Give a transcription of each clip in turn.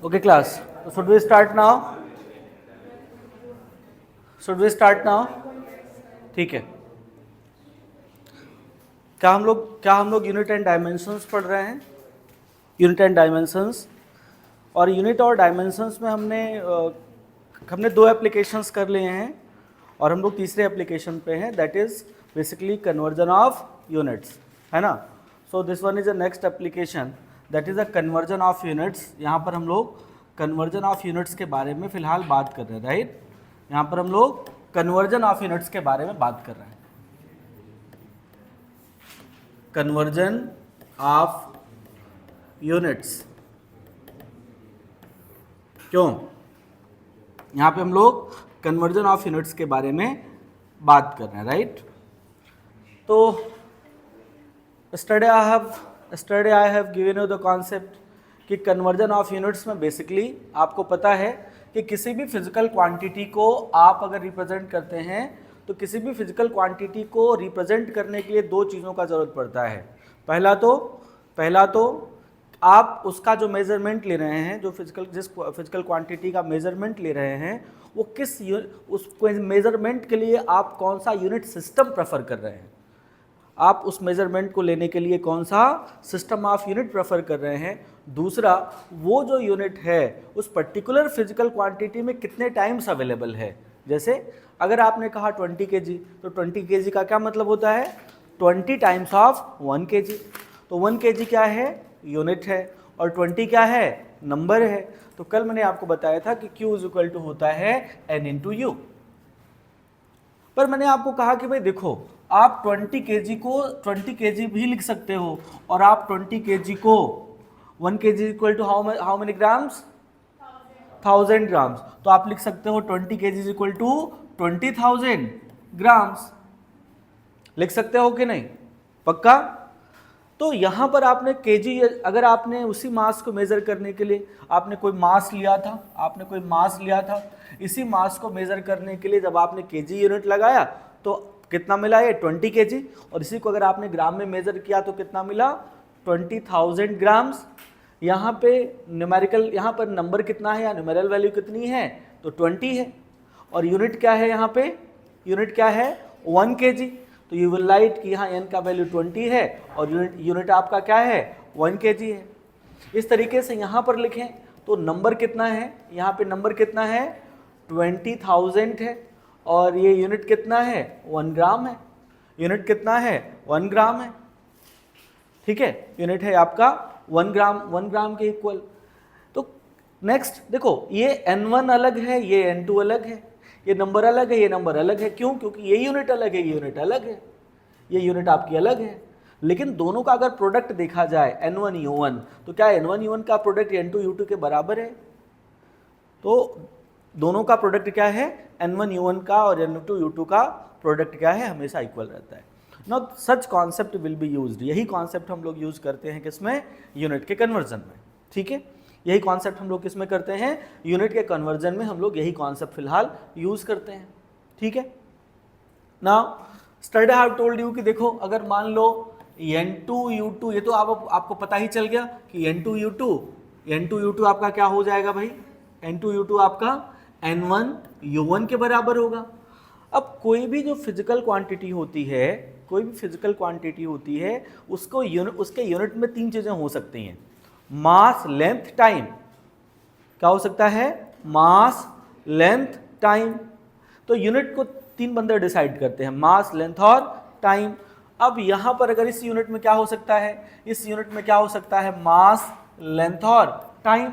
Okay class, so should we start now? Should we start now? ठीक है। क्या हम लोग यूनिट एंड डायमेंशंस पढ़ रहे हैं? यूनिट एंड डायमेंशंस, और यूनिट और डायमेंशंस में हमने दो एप्लीकेशंस कर लिए हैं और हम लोग तीसरे एप्लीकेशन पे हैं, that is basically conversion of units, है ना। So this one is a next application that is a conversion of units. यहाँ पर हम लोग कन्वर्जन ऑफ यूनिट्स के बारे में फिलहाल बात कर रहे हैं, राइट। यहाँ पर हम लोग कन्वर्जन ऑफ यूनिट्स के बारे में बात कर रहे हैं। कन्वर्जन ऑफ यूनिट्स, क्यों? यहाँ पे हम लोग कन्वर्जन ऑफ यूनिट्स के बारे में बात कर रहे हैं, राइट। तो study I have given you the concept कि कन्वर्जन ऑफ यूनिट्स में बेसिकली आपको पता है कि किसी भी फिजिकल क्वांटिटी को आप अगर रिप्रेजेंट करते हैं तो किसी भी फिजिकल क्वांटिटी को रिप्रेजेंट करने के लिए दो चीज़ों का ज़रूरत पड़ता है। पहला तो आप उसका जो मेज़रमेंट ले रहे हैं, जिस फिजिकल क्वांटिटी का मेज़रमेंट ले रहे हैं, वो उसको मेज़रमेंट के लिए आप कौन सा यूनिट सिस्टम प्रेफर कर रहे हैं, आप उस मेज़रमेंट को लेने के लिए कौन सा सिस्टम ऑफ यूनिट प्रेफर कर रहे हैं। दूसरा, वो जो यूनिट है उस पर्टिकुलर फिजिकल क्वांटिटी में कितने टाइम्स अवेलेबल है। जैसे अगर आपने कहा 20 kg, तो 20 kg का क्या मतलब होता है? 20 टाइम्स ऑफ 1 kg। तो 1 kg क्या है? यूनिट है, और 20 क्या है? नंबर है। तो कल मैंने आपको बताया था कि Q इक्वल टू होता है N इंटू यू। पर मैंने आपको कहा कि भाई देखो, आप 20 kg को 20 kg भी लिख सकते हो, और आप 20 kg को 1 kg equal to how many grams? 1000 grams. तो आप लिख सकते हो 20 kg इक्वल टू 20,000 ग्राम्स। लिख सकते हो कि नहीं? पक्का? तो यहाँ पर आपने केजी, अगर आपने उसी मास को मेज़र करने के लिए आपने कोई मास लिया था, इसी मास को मेज़र करने के लिए जब आपने केजी यूनिट लगाया तो कितना मिला? ये 20 kg। और इसी को अगर आपने ग्राम में मेज़र किया तो कितना मिला? 20,000 ग्राम्स। यहाँ पे न्यूमेरिकल, यहाँ पर नंबर कितना है या न्यूमेरल वैल्यू कितनी है? तो 20 है। और यूनिट क्या है? यहाँ पे यूनिट क्या है? 1 kg। तो यू विल राइट कि यहाँ n का वैल्यू 20 है और यूनिट आपका क्या है? 1 kg है। इस तरीके से यहाँ पर लिखें तो नंबर कितना है? यहाँ पे नंबर कितना है? 20,000 है, और ये यूनिट कितना है? 1 ग्राम है। यूनिट कितना है? 1 ग्राम है, ठीक है। यूनिट है आपका 1 ग्राम के इक्वल। तो नेक्स्ट देखो, ये N1 अलग है, ये N2 अलग है, ये नंबर अलग है, ये नंबर अलग है। क्यों? क्योंकि ये यूनिट अलग है, ये यूनिट अलग है, ये यूनिट आपकी अलग है। लेकिन दोनों का अगर प्रोडक्ट देखा जाए N1 U1, तो क्या N1 U1 का प्रोडक्ट N2 U2 के बराबर है? तो दोनों का प्रोडक्ट क्या है? N1 U1 का और N2 U2 का प्रोडक्ट क्या है? हमेशा इक्वल रहता है। Now such concept will be used. यही कॉन्सेप्ट हम लोग यूज करते हैं किसमें? यूनिट के कन्वर्जन में, ठीक है। यही कॉन्सेप्ट हम लोग किस में करते हैं? यूनिट के कन्वर्जन में हम लोग यही कॉन्सेप्ट फिलहाल यूज करते हैं, ठीक है। Now study have told you कि देखो, अगर मान लो N2 U2, ये तो आपको पता ही चल गया कि N2 U2 आपका क्या हो जाएगा भाई? N2 U2 आपका N1 U1 के बराबर होगा। अब कोई भी जो फिजिकल क्वांटिटी होती है, उसके यूनिट में 3 चीज़ें हो सकती हैं: मास, लेंथ, टाइम। क्या हो सकता है? मास, लेंथ, टाइम। तो यूनिट को 3 बंदे डिसाइड करते हैं, मास, लेंथ और टाइम। अब यहां पर अगर इस यूनिट में क्या हो सकता है? इस यूनिट में क्या हो सकता है? मास, लेंथ और टाइम।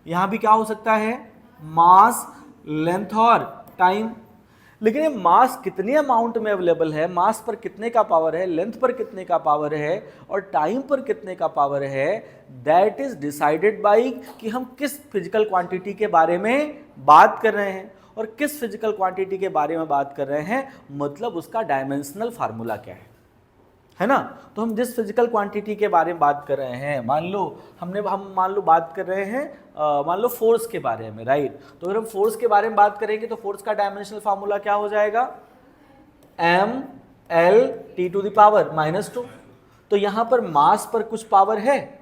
यहां भी क्या हो सकता है? मास, लेंथ और टाइम। लेकिन ये मास कितने अमाउंट में अवेलेबल है, मास पर कितने का पावर है, लेंथ पर कितने का पावर है और टाइम पर कितने का पावर है, दैट इज डिसाइडेड बाय कि हम किस फिजिकल क्वांटिटी के बारे में बात कर रहे हैं। और किस फिजिकल क्वांटिटी के बारे में बात कर रहे हैं, मतलब उसका डायमेंशनल फार्मूला क्या है ना। तो हम जिस फिजिकल क्वांटिटी के बारे में बात कर रहे हैं, मान लो बात कर रहे हैं मान लो फोर्स के बारे में, राइट। तो अगर हम फोर्स के बारे में बात करेंगे तो फोर्स का डायमेंशनल फार्मूला क्या हो जाएगा? mL/T⁻²। तो यहां पर मास पर कुछ पावर है,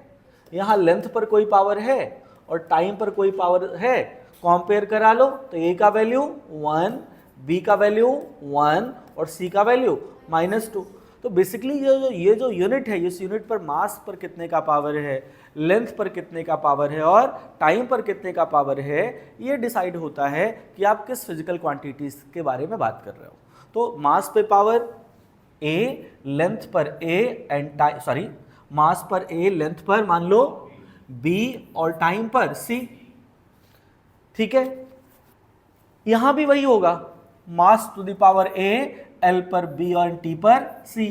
यहां लेंथ पर कोई पावर है और टाइम पर कोई पावर है, कंपेयर करा लो तो ए का वैल्यू 1, बी का वैल्यू 1 और सी का वैल्यू -2। तो बेसिकली ये जो यूनिट है, इस यूनिट पर मास पर कितने का पावर है, लेंथ पर कितने का पावर है और टाइम पर कितने का पावर है, ये डिसाइड होता है कि आप किस फिजिकल क्वांटिटीज के बारे में बात कर रहे हो। तो मास पे पावर ए, लेंथ पर A and time, sorry mass पर ए, लेंथ पर मान लो बी और टाइम पर सी। ठीक है, यहां भी वही होगा, mass to the power A, L पर बी और टी पर सी।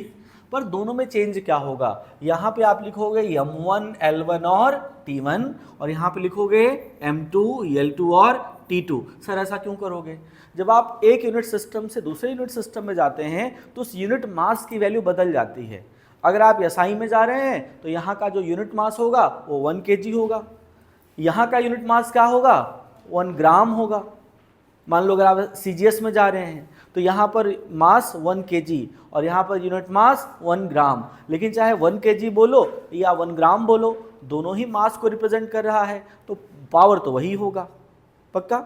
पर दोनों में चेंज क्या होगा, यहां पे आप लिखोगे m1 L1 और T1 और यहां पे लिखोगे m2 L2 और T2। सर ऐसा क्यों करोगे, जब आप एक यूनिट सिस्टम से दूसरे यूनिट सिस्टम में जाते हैं तो उस यूनिट मास की वैल्यू बदल जाती है। अगर आप SI में जा रहे हैं तो यहाँ का जो यूनिट मास होगा वो 1 kg होगा, यहाँ का यूनिट मास क्या होगा 1 ग्राम होगा। मान लो अगर आप CGS में जा रहे हैं तो यहाँ पर मास 1 kg और यहाँ पर यूनिट मास 1 ग्राम, लेकिन चाहे 1 kg बोलो या 1 ग्राम बोलो, दोनों ही मास को रिप्रेजेंट कर रहा है, तो पावर तो वही होगा। पक्का?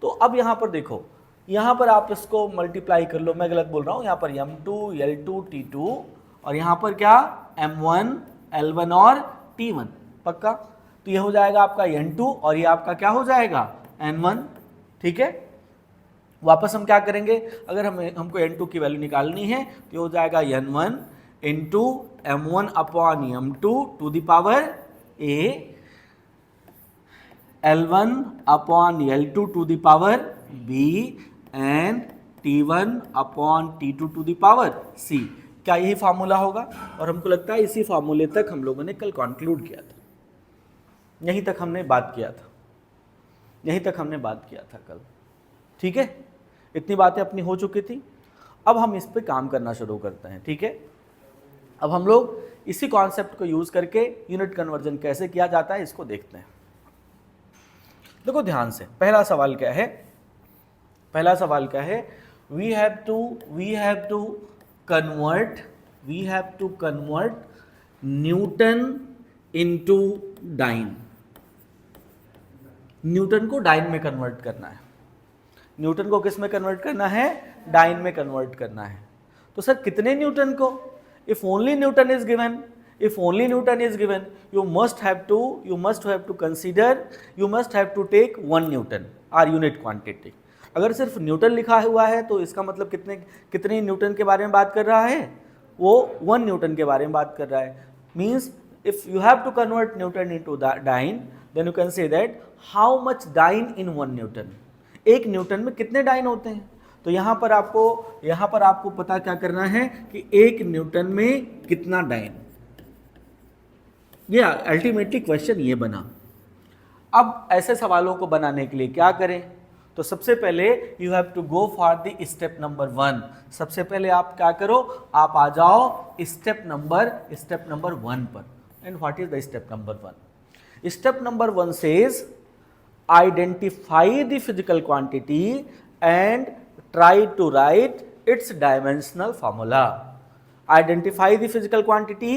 तो अब यहाँ पर देखो, यहाँ पर आप इसको मल्टीप्लाई कर लो, मैं गलत बोल रहा हूँ, यहाँ पर m2 L2 T2 और यहाँ पर क्या m1 L1 और T1। पक्का? तो यह हो जाएगा आपका n2 और ये आपका क्या हो जाएगा n1। ठीक है, वापस हम क्या करेंगे, अगर हमको n2 की वैल्यू निकालनी है तो ये हो जाएगा n1 into m1 upon m2 to the power a, L1 upon L2 to the power b and T1 upon T2 to the power c। क्या यही फार्मूला होगा? और हमको लगता है इसी फार्मूले तक हम लोगों ने कल कंक्लूड किया था, यहीं तक हमने बात किया था, यहीं तक हमने बात किया था कल। ठीक है, इतनी बातें अपनी हो चुकी थी, अब हम इस पे काम करना शुरू करते हैं। ठीक है, अब हम लोग इसी कॉन्सेप्ट को यूज करके यूनिट कन्वर्जन कैसे किया जाता है इसको देखते हैं। देखो ध्यान से, पहला सवाल क्या है, पहला सवाल क्या है, we have to convert newton into dyne. Newton को डाइन में कन्वर्ट करना है, न्यूटन को किस में कन्वर्ट करना है, डाइन में कन्वर्ट करना है। तो सर कितने न्यूटन को, if only Newton is given, you must have to consider, you must have to take 1 Newton or unit quantity। अगर सिर्फ न्यूटन लिखा हुआ है तो इसका मतलब कितने न्यूटन के बारे में बात कर रहा है, वो 1 न्यूटन के बारे में बात कर रहा है। Means if you have to convert Newton into dyne, then you can say that how much dyne in 1 Newton। एक न्यूटन में कितने डाइन होते हैं, तो यहाँ पर आपको पता क्या करना है कि एक न्यूटन में कितना डाइन, ये अल्टीमेटली क्वेश्चन ये बना। अब ऐसे सवालों को बनाने के लिए क्या करें, तो सबसे पहले you have to go for the step number 1। सबसे पहले आप क्या करो, आप आ जाओ स्टेप नंबर 1 पर। And what is the step number 1? Step number 1 says identify the physical quantity and try to write its dimensional formula। Identify the physical quantity।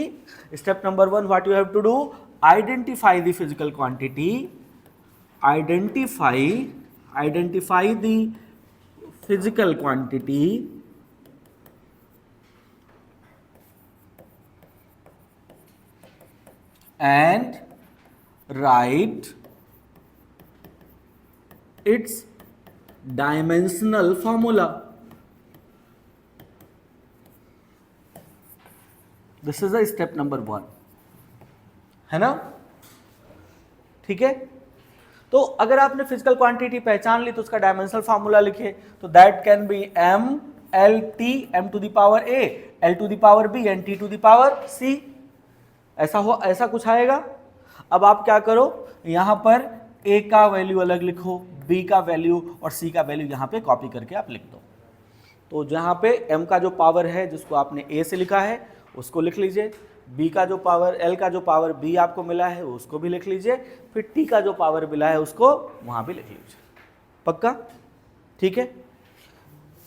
Step number 1, what you have to do? Identify the physical quantity, identify the physical quantity and write its dimensional formula. This is the step number 1, है ना? ठीक है, तो अगर आपने physical quantity पहचान ली तो उसका डायमेंशनल फॉर्मूला लिखे, तो that can be m l t, m to the power a, l to the power b and t to the power c। ऐसा कुछ आएगा। अब आप क्या करो, यहां पर a का वैल्यू अलग लिखो, b का वैल्यू और c का वैल्यू यहाँ पे कॉपी करके आप लिख दो। तो जहाँ पे m का जो पावर है जिसको आपने a से लिखा है उसको लिख लीजिए, b का जो पावर, l का जो पावर b आपको मिला है उसको भी लिख लीजिए, फिर t का जो पावर मिला है उसको वहाँ भी लिख लीजिए। पक्का? ठीक है,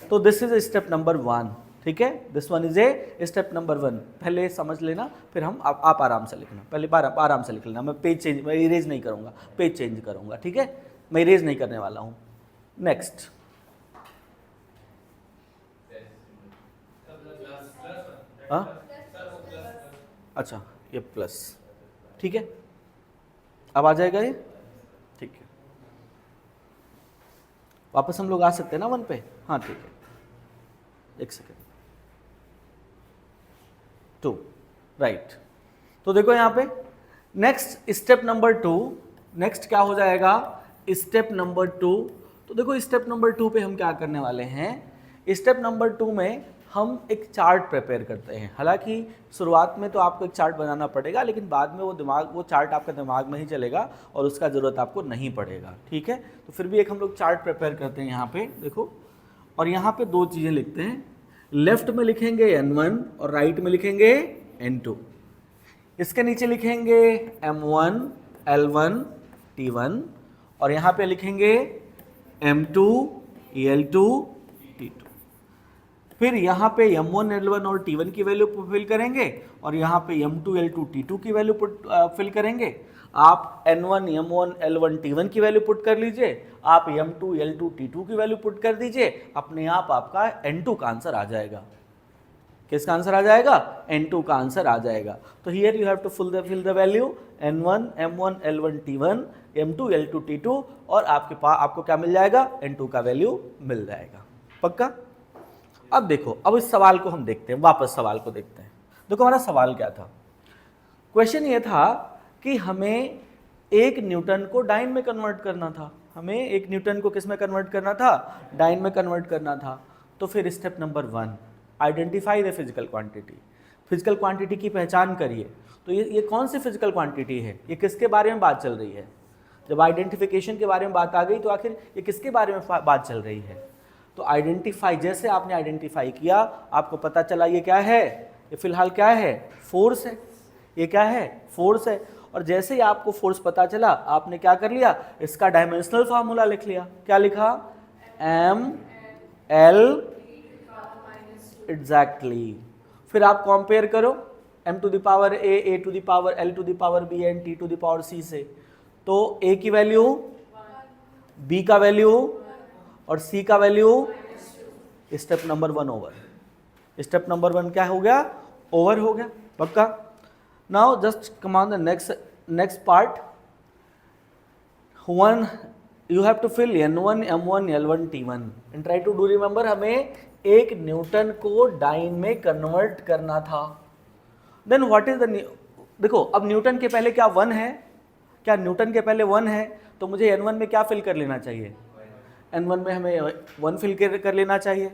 तो दिस इज स्टेप नंबर 1। ठीक है, this one is a step number 1। पहले समझ लेना, फिर हम आप आराम से लिखना, पहले बार आराम से लिख लेना। मैं पेज चेंज, मैं इरेज नहीं करूँगा, पेज चेंज करूँगा, ठीक है, मैं इरेज नहीं करने वाला हूँ। नेक्स्ट, अच्छा ये प्लस, ठीक है, अब आ जाएगा ये, ठीक है। वापस हम लोग आ सकते हैं ना 1 पे, हाँ ठीक है, एक सेकेंड, 2, राइट। तो देखो यहाँ पे नेक्स्ट स्टेप नंबर 2, नेक्स्ट क्या हो जाएगा, स्टेप नंबर 2। तो देखो स्टेप नंबर 2 पे हम क्या करने वाले हैं, स्टेप नंबर 2 में हम एक चार्ट प्रिपेयर करते हैं। हालांकि शुरुआत में तो आपको एक चार्ट बनाना पड़ेगा, लेकिन बाद में वो चार्ट आपका दिमाग में ही चलेगा और उसका ज़रूरत आपको नहीं पड़ेगा, ठीक है। तो फिर भी एक हम लोग चार्ट प्रिपेयर करते हैं यहाँ पे, देखो, और यहाँ पे 2 चीज़ें लिखते हैं, लेफ्ट में लिखेंगे N1 और राइट में लिखेंगे N2। इसके नीचे लिखेंगे M1 L1 T1 और यहाँ पे लिखेंगे M2 L2 T2। फिर यहाँ पे M1 L1 और T1 की वैल्यू फिल करेंगे और यहाँ पे M2 L2 T2 की वैल्यू फिल करेंगे। आप N1 M1 L1 T1 की वैल्यू पुट कर लीजिए, आप M2 L2 T2 की वैल्यू पुट कर दीजिए, अपने आप आपका N2 का आंसर आ जाएगा। किसका आंसर आ जाएगा, N2 का आंसर आ जाएगा। तो here you have to fill the value N1 M1 L1 T1 M2 L2 T2 और आपके पास आपको क्या मिल जाएगा, N2 का वैल्यू मिल जाएगा, पक्का। अब देखो, अब इस सवाल को हम देखते हैं, वापस सवाल को देखते हैं। देखो हमारा सवाल क्या था, क्वेश्चन ये था कि हमें 1 न्यूटन को डाइन में कन्वर्ट करना था, हमें 1 न्यूटन को किस में कन्वर्ट करना था, डाइन में कन्वर्ट करना था। तो फिर step number 1, identify the physical quantity, physical quantity की पहचान करिए। तो ये कौन सी फिजिकल क्वांटिटी है, ये किसके बारे में बात चल रही है। जब आइडेंटिफिकेशन के बारे में बात आ गई तो आखिर ये किसके बारे में बात चल रही है। तो आइडेंटिफाई, जैसे आपने आइडेंटिफाई किया आपको पता चला ये क्या है, ये फिलहाल क्या है, फोर्स है, ये क्या है, फोर्स है। और जैसे ही आपको फोर्स पता चला आपने क्या कर लिया, इसका डायमेंशनल फार्मूला लिख लिया। क्या लिखा, M L, एग्जैक्टली। फिर आप कंपेयर करो m to the power a to the power l to the power b and t to the power c से। तो a की वैल्यू, b का वैल्यू और c का value, step number 1 over. Step number 1 क्या हो गया, ओवर हो गया, पक्का। Now just come on the next part. 1 you have to fill N1 M1 L1 T1 and try to do remember, हमें 1 न्यूटन को डाइन में कन्वर्ट करना था। देन व्हाट इज द, देखो अब न्यूटन के पहले क्या 1 है, क्या न्यूटन के पहले 1 है, तो मुझे N1 में क्या फिल कर लेना चाहिए, N1 में हमें 1 फिल कर लेना चाहिए।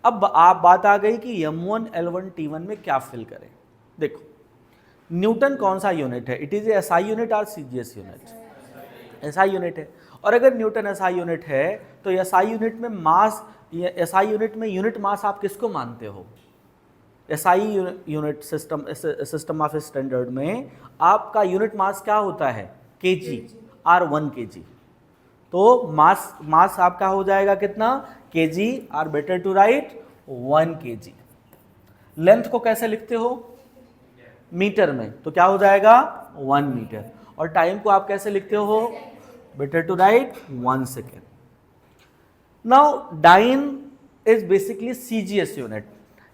अब आप बात आ गई कि M1 L1 T1 में क्या फिल करें। देखो न्यूटन कौन सा यूनिट है, it is a SI unit और CGS यूनिट, SI यूनिट है। और अगर न्यूटन SI यूनिट है तो SI यूनिट में मास, SI यूनिट में यूनिट मास आप किसको मानते हो, SI unit system of standard में आपका यूनिट मास क्या होता है, kg और 1 kg। तो मास आपका हो जाएगा कितना, kg और better to write 1 kg। Length को कैसे लिखते हो, मीटर में, तो क्या हो जाएगा 1 मीटर। और टाइम को आप कैसे लिखते हो, better to write 1 second. Now dyne is basically CGS unit.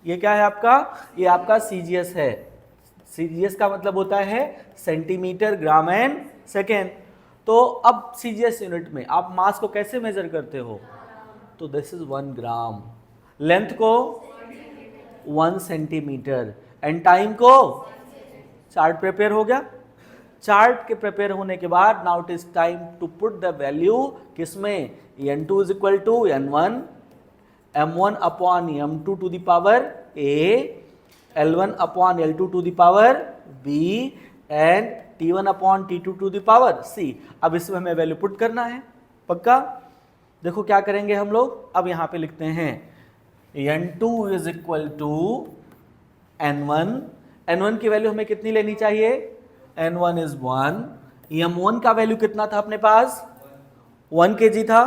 ये क्या है आपका, ये आपका CGS है। CGS का मतलब होता है सेंटीमीटर ग्राम एंड सेकेंड। तो अब CGS यूनिट में आप मास को कैसे मेजर करते हो, तो दिस इज 1 ग्राम, लेंथ को 1 सेंटीमीटर एंड टाइम को, चार्ट प्रिपेयर हो गया। चार्ट के प्रिपेयर होने के बाद now it is time to put the value किसमें, N2 is equal to N1 M1 upon M2 to the power A, L1 upon L2 to the power B and T1 upon T2 to the power C। अब इसमें हमें value put करना है, पक्का। देखो क्या करेंगे हम लोग, अब यहाँ पे लिखते हैं N2 is equal to N1, N1 की वैल्यू हमें कितनी लेनी चाहिए, N1 इज 1, M1 का वैल्यू कितना था अपने पास, 1 kg था,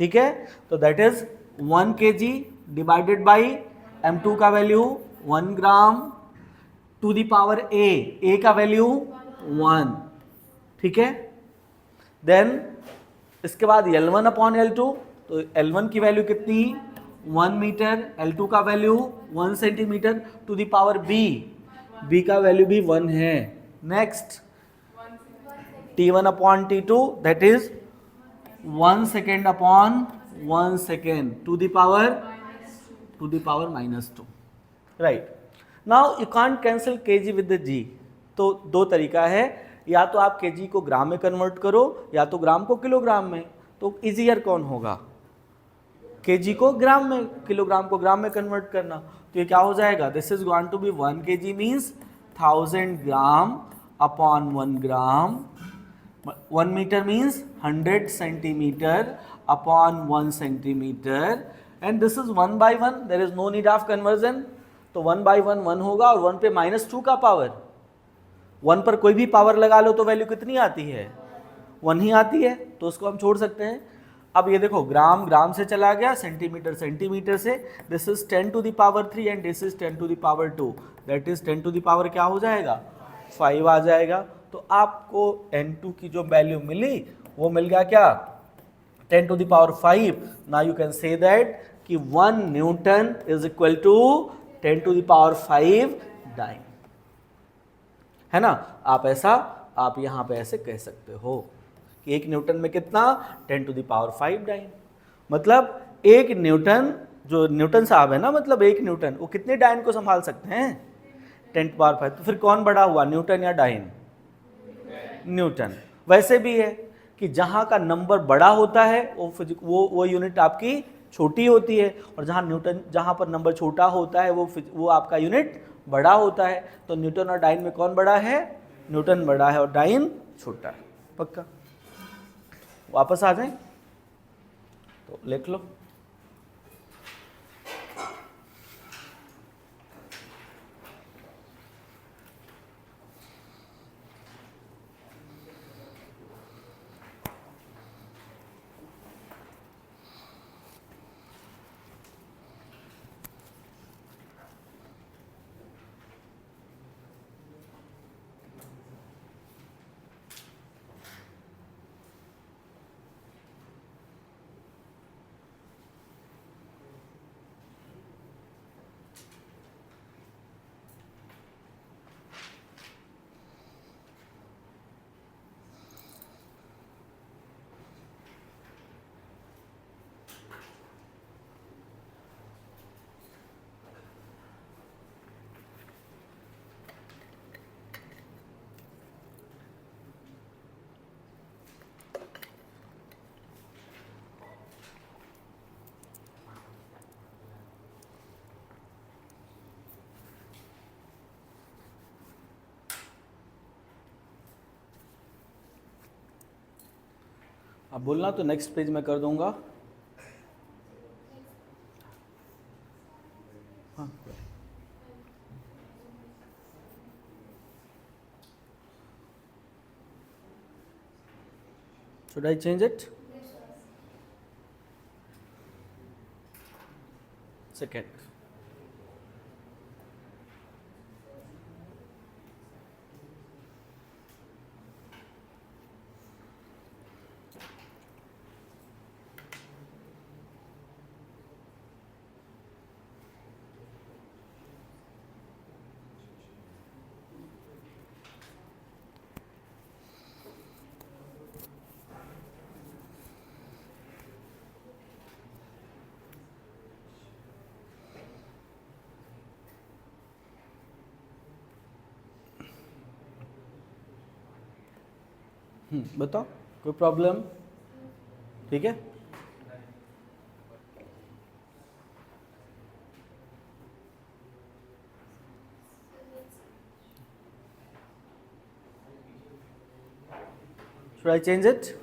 ठीक है। तो that is 1 kg divided by M2 का value 1 gram to the power A का वैल्यू 1, ठीक है। देन इसके बाद L1 अपॉन L2, तो L1 की वैल्यू कितनी 1 मीटर, L2 का value 1 centimetre to the power B का वैल्यू भी 1 है। Next T1 upon T2 that is 1 second upon 1 second to the power -2, right. Now you can't cancel kg with the g, तो दो तरीका है, या तो आप kg को ग्राम में कन्वर्ट करो या तो ग्राम को किलोग्राम में। तो इजियर कौन होगा, kg को ग्राम में, किलोग्राम को ग्राम में कन्वर्ट करना। तो ये क्या हो जाएगा, this is going to be 1 kg means 1000 gram upon 1 gram, 1 metre means 100 centimetre upon 1 centimetre, and this is 1 by 1, there is no need of conversion. तो 1 by 1 1 होगा, और 1 पे -2 का पावर, 1 पर कोई भी पावर लगा लो तो वैल्यू कितनी आती है, 1 ही आती है, तो उसको हम छोड़ सकते हैं। अब ये देखो ग्राम ग्राम से चला गया, सेंटीमीटर सेंटीमीटर से, this is 10 to the power 3 and this is 10 to the power 2, that is 10 to the power क्या हो जाएगा 5 आ जाएगा। तो आपको N2 की जो वैल्यू मिली वो मिल गया क्या 10 to the power 5। Now you can say that कि 1 newton is equal to 10 to the power 5 dyne, है ना। आप यहां पे ऐसे कह सकते हो कि 1 न्यूटन में कितना 10 टू द पावर 5 डाइन, मतलब 1 न्यूटन, जो न्यूटन साहब है ना, मतलब 1 न्यूटन वो कितने डाइन को संभाल सकते हैं 10 टू पावर 5। तो फिर कौन बड़ा हुआ, न्यूटन या डाइन, न्यूटन। वैसे भी है कि जहां का नंबर बड़ा होता है वो यूनिट आपकी छोटी होती है, और जहां पर नंबर छोटा होता है वो आपका यूनिट बड़ा होता है। तो न्यूटन और डाइन में कौन बड़ा है, न्यूटन बड़ा है और डाइन छोटा है। पक्का, वापस आ जाएं तो लिख लो। अब बोलना तो नेक्स्ट पेज में कर दूंगा। हाँ, should I change it? Second. बताओ, कोई प्रॉब्लम? ठीक है, should I change it?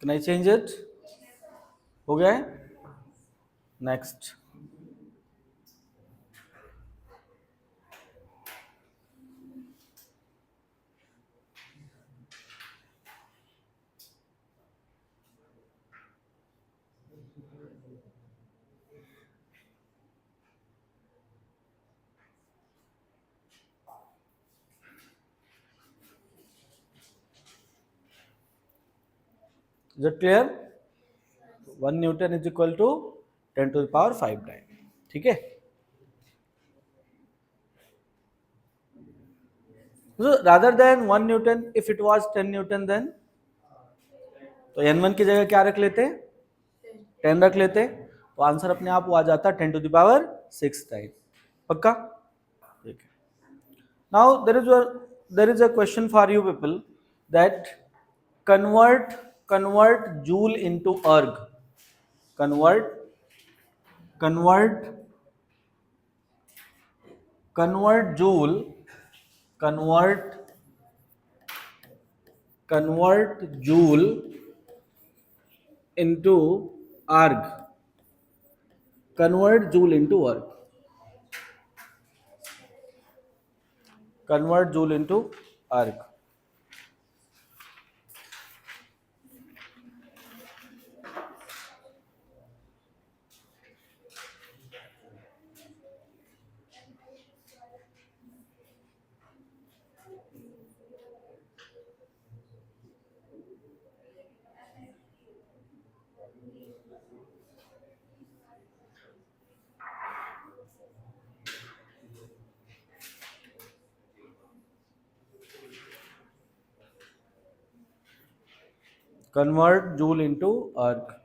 Can I change it? हो गया है? Next, is it clear? 1 Newton is equal to 10⁵ time. ठीक है. So rather than 1 Newton, if it was 10 Newton, then तो n1 की जगह क्या रख लेते? 10 रख लेते, तो आंसर अपने आप वो आ जाता 10⁶ टाइम. पक्का? ठीक है. Now there is a question for you people, that convert joule into erg. Convert joule, convert joule into erg. Convert joule into erg. Convert joule into erg. Convert joule into erg.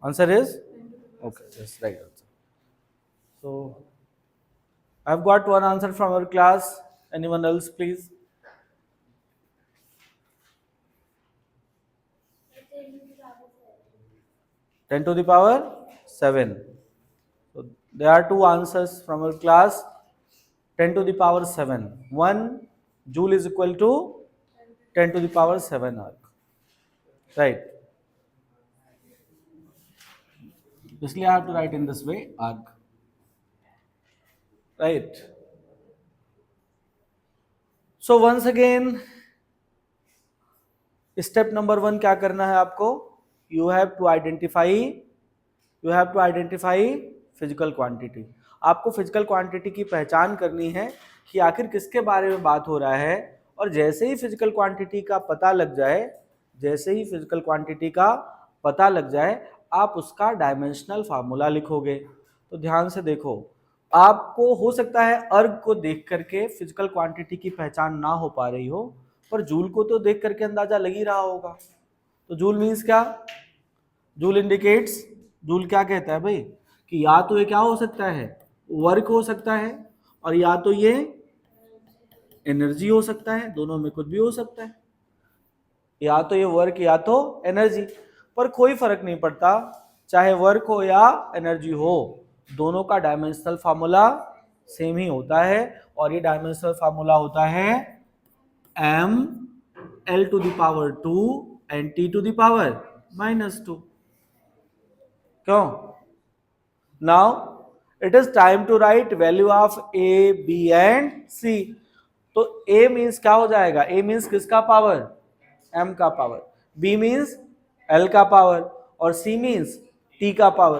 Answer is okay. Yes, right answer. So I've got one answer from our class. Anyone else, please? 10⁷. So there are two answers from our class. 10⁷. 1 joule is equal to 10⁷ arc. Right. Basically, I have to write in this way, arc. Right. So once again, step number 1 क्या करना है आपको? You have to identify physical quantity. आपको physical quantity की पहचान करनी है कि आखिर किसके बारे में बात हो रहा है. और जैसे ही फिजिकल क्वांटिटी का पता लग जाए, आप उसका डायमेंशनल फार्मूला लिखोगे. तो ध्यान से देखो, आपको हो सकता है अर्ग को देख करके फिजिकल क्वांटिटी की पहचान ना हो पा रही हो, पर जूल को तो देख करके अंदाजा लग ही रहा होगा. तो जूल मीन्स क्या? जूल इंडिकेट्स, जूल क्या कहता है भाई, कि या तो ये क्या हो सकता है, वर्क हो सकता है, और या तो ये एनर्जी हो सकता है. दोनों में कुछ भी हो सकता है, या तो ये वर्क या तो एनर्जी. पर कोई फर्क नहीं पड़ता, चाहे वर्क हो या एनर्जी हो, दोनों का डायमेंशनल फार्मूला सेम ही होता है. और ये डायमेंशनल फार्मूला होता है m l⁻², and t⁻⁻². क्यों? Now it is time to write value of a, b and c. तो a मीन्स क्या हो जाएगा, a मीन्स किसका पावर, m का पावर, b मीन्स l का पावर और c मीन्स t का पावर.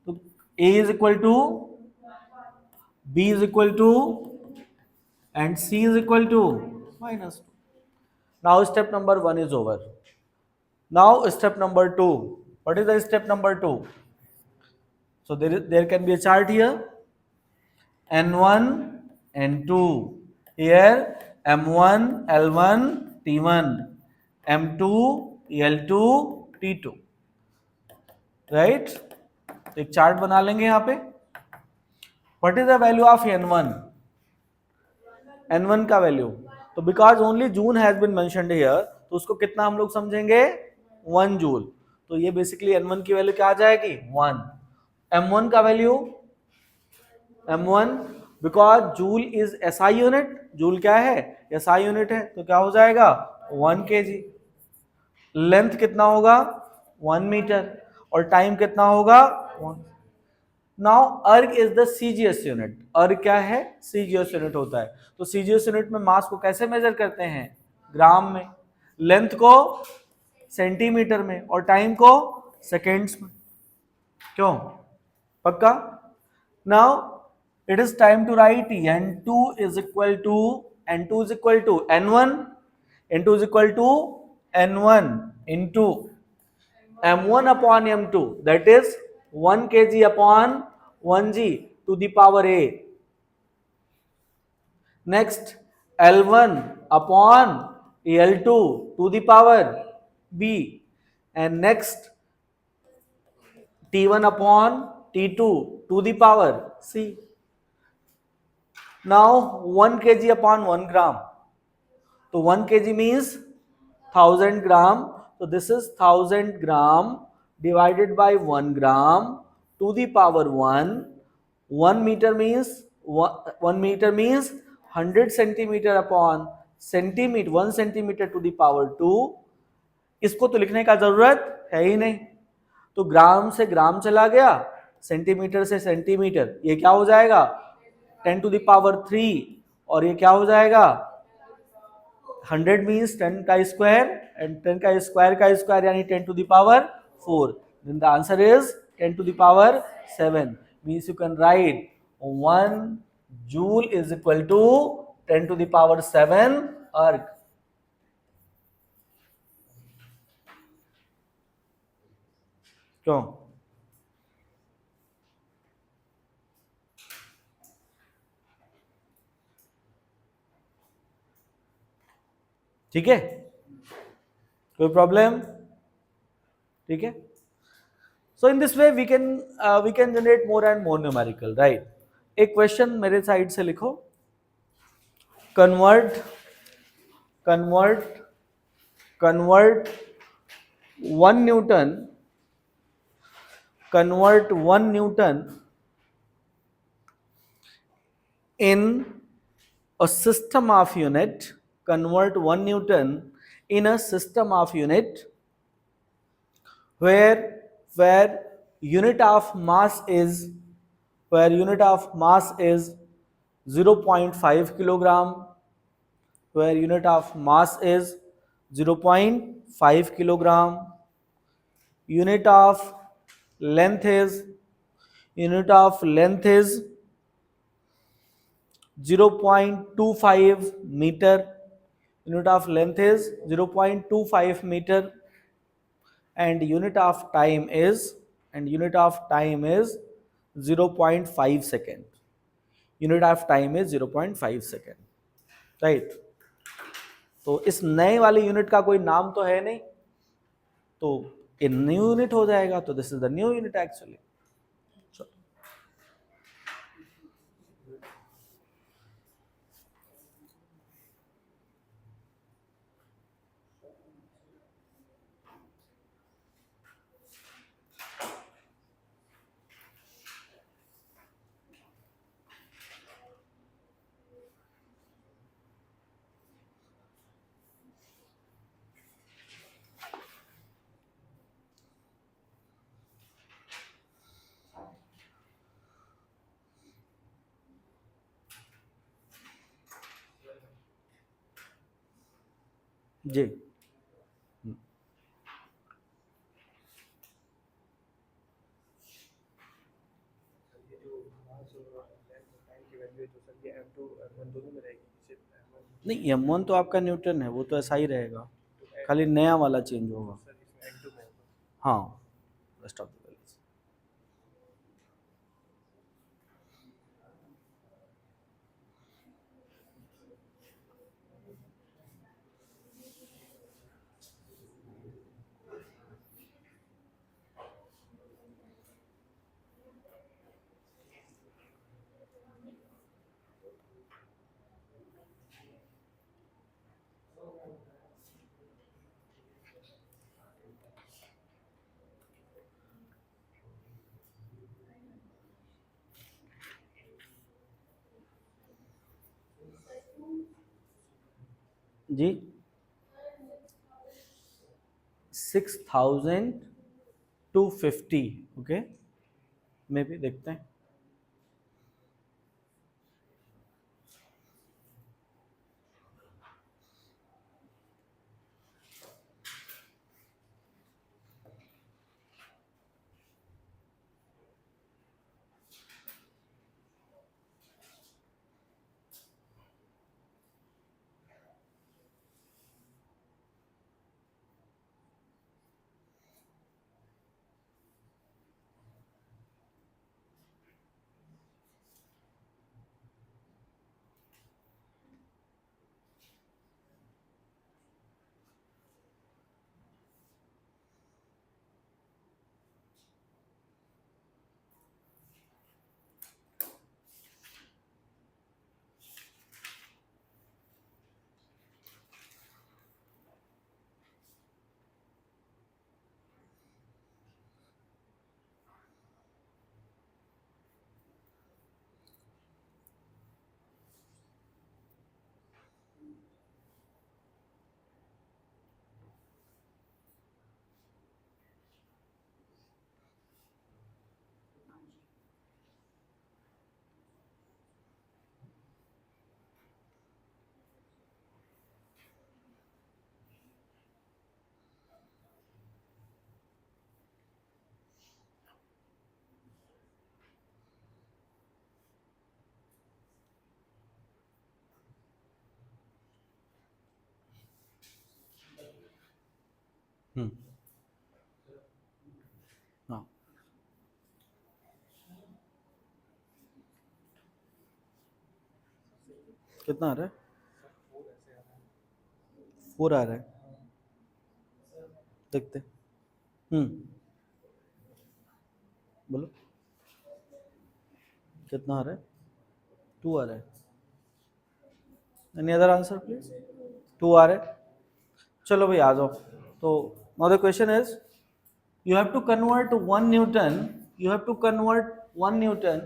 तो a is equal to, b is equal to and c is equal to minus 2. Now step number 1 is over. Now step number 2. What is the step number 2? So there can be a chart here, n1 n2, here m1 l1 t1, m2 l2 t2, right? एक chart बना लेंगे यहाँ पे. What is the value of n1? n1 का value, तो because only जून has been mentioned here, तो उसको कितना हम लोग समझेंगे, 1 जूल. तो ये बेसिकली n1 की वैल्यू क्या आ जाएगी, 1. m1 का value, m1 because joule is SI unit, joule क्या है, एसआई यूनिट है, तो क्या हो जाएगा 1 kg. लेंथ कितना होगा 1 मीटर और टाइम कितना होगा 1. नाउ अर्ग इज द सीजीएस यूनिट. अर्ग क्या है, सीजीएस यूनिट होता है. तो सीजीएस यूनिट में मास को कैसे मेजर करते हैं, ग्राम में, लेंथ को सेंटीमीटर में और टाइम को सेकेंड्स में. क्यों, पक्का. Now it is time to write n2 is equal to, n2 is equal to n1, n2 is equal to n1 into m1 upon m2, that is 1 kg upon 1g to the power a. Next L1 upon L2 to the power b, and next T1 upon T2 to the power c. Now 1 kg upon 1 gram, so 1 kg means 1000 gram, so this is 1000 gram divided by 1 gram to the power 1. 1 meter means 1 meter means 100 centimeter upon centimeter, 1 centimeter to the power 2. इसको तो लिखने का जरूरत है ही नहीं, तो ग्राम से ग्राम चला गया, सेंटीमीटर से सेंटीमीटर, ये क्या हो जाएगा 10 to the power 3, और ये क्या हो जाएगा 100 मीन्स 10 का स्क्वायर, एंड 10 का स्क्वायर यानी 10 to the power 4. Then the answer is 10 to the power 7. Means you can write 1 joule is equal to 10 to the power 7 erg. क्यों, ठीक है, कोई प्रॉब्लम, ठीक है. So in this way we can generate more and more numerical, right. एक question मेरे side से लिखो, convert 1 Newton in a system of unit, convert 1 Newton in a system of unit where unit of mass is 0.5 kilogram, where unit of mass is 0.5 kilogram, unit of length is 0.25 meter, unit of length is 0.25 meter, and unit of time is 0.5 second. Unit of time is 0.5 second, right. तो इस नए वाले unit का कोई नाम तो है नहीं, तो ये न्यू यूनिट हो जाएगा, तो this is the new unit actually. जी नहीं, M1 तो आपका न्यूटन है, वो तो ऐसा ही रहेगा, खाली नया वाला चेंज होगा। हाँ, रेस्ट ऑफ द वैल्यूज। जी 6250, ओके, मे भी देखते हैं। हम्म, हाँ, कितना आ रहा है? 4 आ रहा है, देखते हैं। बोलो कितना आ रहा है? 2 आ रहा है। Any other answer please? 2 आ रहा है। चलो भाई आ जाओ। तो now the question is, you have to convert 1 newton, you have to convert 1 newton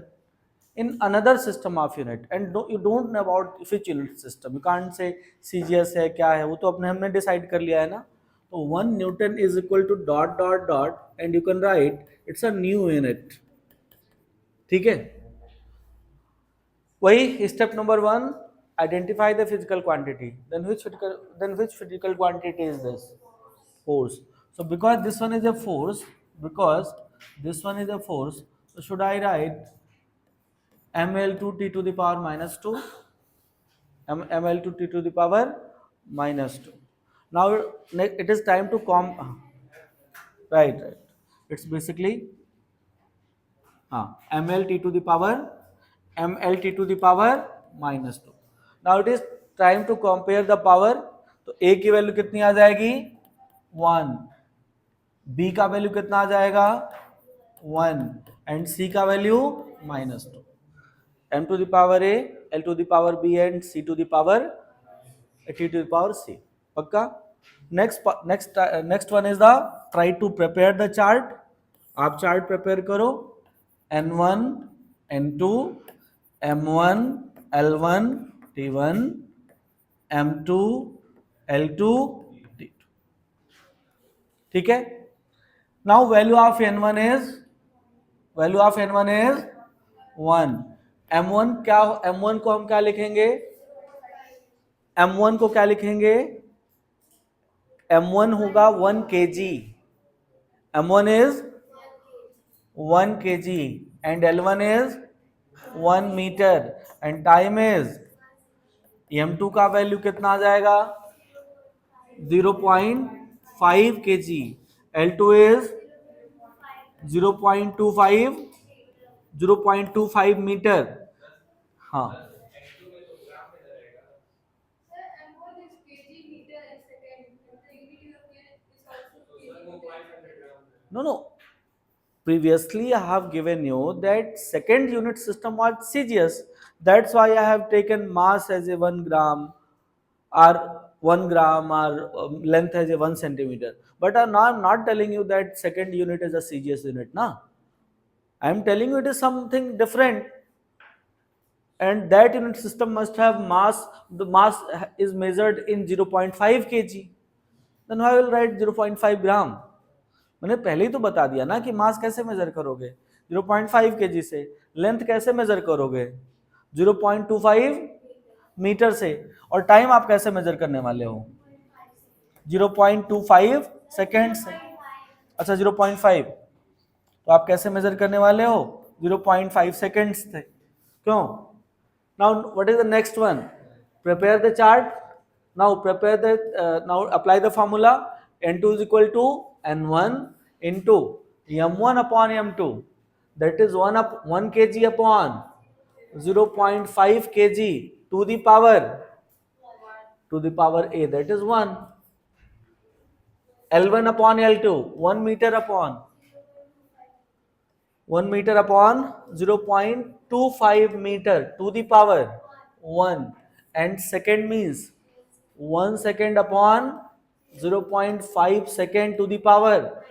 in another system of unit, and you don't know about which unit system, you can't say cgs है क्या है, वो तो अपने हमने decide कर लिया है ना। तो 1 newton is equal to dot dot dot and you can write it's a new unit, ठीक है। वही step number 1, identify the physical quantity, then which physical quantity is this? Force. So because this one is a force, because this one is a force, so should I write ml to t to the power minus 2, ml to t to the power minus 2. Now it is time to right, it's basically ml t to the power minus 2. Now it is time to compare the power, तो a की value कितनी आ जाएगी? 1, b का value कितना आ जाएगा? 1, and c का value -2। m to the power a, l to the power b and c to the power t to the power c, पक्का। Next one is the, try to prepare the chart. आप chart prepare करो, n1 n2 m1 l1 t1 m2 l2 t2, ठीक है। Now value of n1 is 1। m1 को हम क्या लिखेंगे? m1 को क्या लिखेंगे? m1 होगा 1 kg, m1 is 1 kg and L1 is 1 meter and time is m2 का वैल्यू कितना आ जाएगा 0.5 kg, L2 is 0.25 मीटर. हाँ no, previously I have given you that second unit system was CGS, that's why I have taken mass as a 1 gram or 1 gram or length as a 1 centimeter, but now I'm not telling you that second unit is a CGS unit, na. I am telling you it is something different, and that unit system must have mass, the mass is measured in 0.5 kg, then I will write 0.5 gram. मैंने पहले ही तो बता दिया ना कि मास कैसे major करोगे 0.5 kg से, लेंथ कैसे मेजर करोगे 0.25 मीटर से, और टाइम आप कैसे मेजर करने वाले हो 0.25 सेकेंड से. अच्छा 0.5 तो आप कैसे मेजर करने वाले हो 0.5 सेकेंड्स थे. क्यों? Now what is the next one? Prepare the chart. Now prepare the now apply the formula. N2 is equal to N1 into M1 upon M2. That is 1 kg upon 0.5 kg to the power A. That is 1. L1 upon L2 1 meter upon 0.25 meter to the power 1, and second means 1 second upon 0.5 second to the power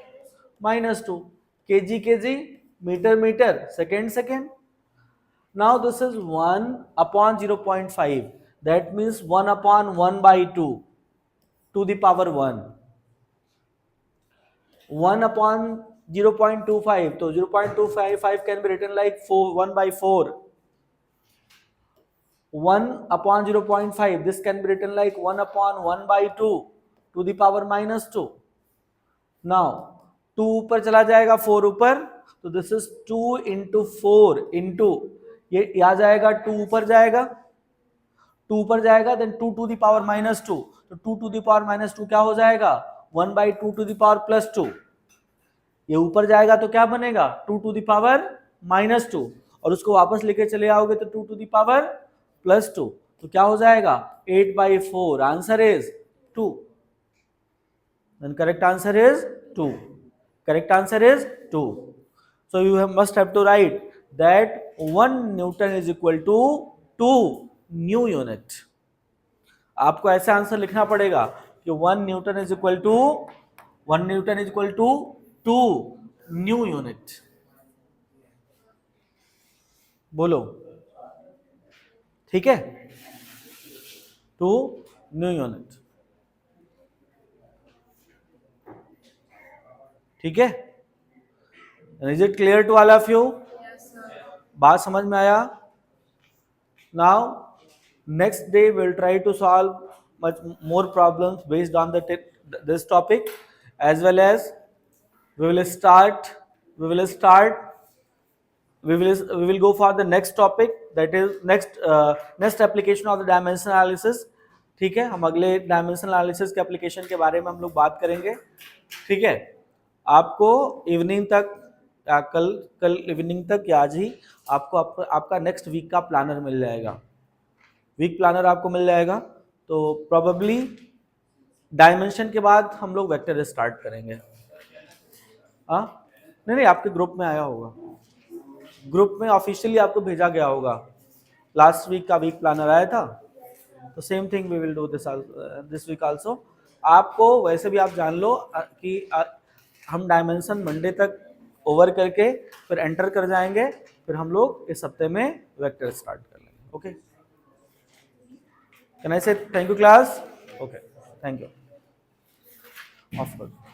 -2, kg meter second. Now this is 1 upon 0.5, that means 1 upon 1 by 2 to the power 1. 1 upon 0.25, so 0.25 can be written like 1 by 4. 1 upon 0.5, this can be written like 1 upon 1 by 2 to the power -2. Now 2 ऊपर चला जाएगा 4 ऊपर, तो this is 2 into 4 into ये आ जाएगा 2 ऊपर जाएगा, 2 ऊपर जाएगा, देन 2 to the power -2, तो 2 to the power -2 क्या हो जाएगा 1 by 2 to the power +2. ये ऊपर जाएगा तो क्या बनेगा 2 to the power -2, और उसको वापस लेके चले आओगे तो 2 to the power +2, तो क्या हो जाएगा 8 by 4. Answer is 2. Then correct answer is 2. Correct answer is 2. So you must have to write that 1 Newton is equal to 2 new unit. आपको ऐसा आंसर लिखना पड़ेगा कि 1 Newton is equal to 2 new unit. बोलो ठीक है 2 new unit. ठीक है, is it clear to all of you? बात समझ में आया? Now next day will try to solve much more problems based on this topic, as well as we will go for the next topic, that is next application of the dimension analysis. ठीक है, हम अगले dimensional analysis के application के बारे में हम लोग बात करेंगे. ठीक है, आपको इवनिंग तक या कल इवनिंग तक या आज ही आपको आपका नेक्स्ट वीक का प्लानर मिल जाएगा. वीक प्लानर आपको मिल जाएगा, तो प्रोबेबली डायमेंशन के बाद हम लोग वेक्टर स्टार्ट करेंगे. नहीं आपके ग्रुप में आया होगा, ग्रुप में ऑफिशियली आपको भेजा गया होगा. लास्ट वीक का वीक प्लानर आया था, तो same thing we will do this week also. आपको वैसे भी आप जान लो कि हम डायमेंशन मंडे तक ओवर करके फिर एंटर कर जाएंगे, फिर हम लोग इस हफ्ते में वेक्टर स्टार्ट कर लेंगे. ओके, कैन आई से thank you class? Okay, thank you. Of कर.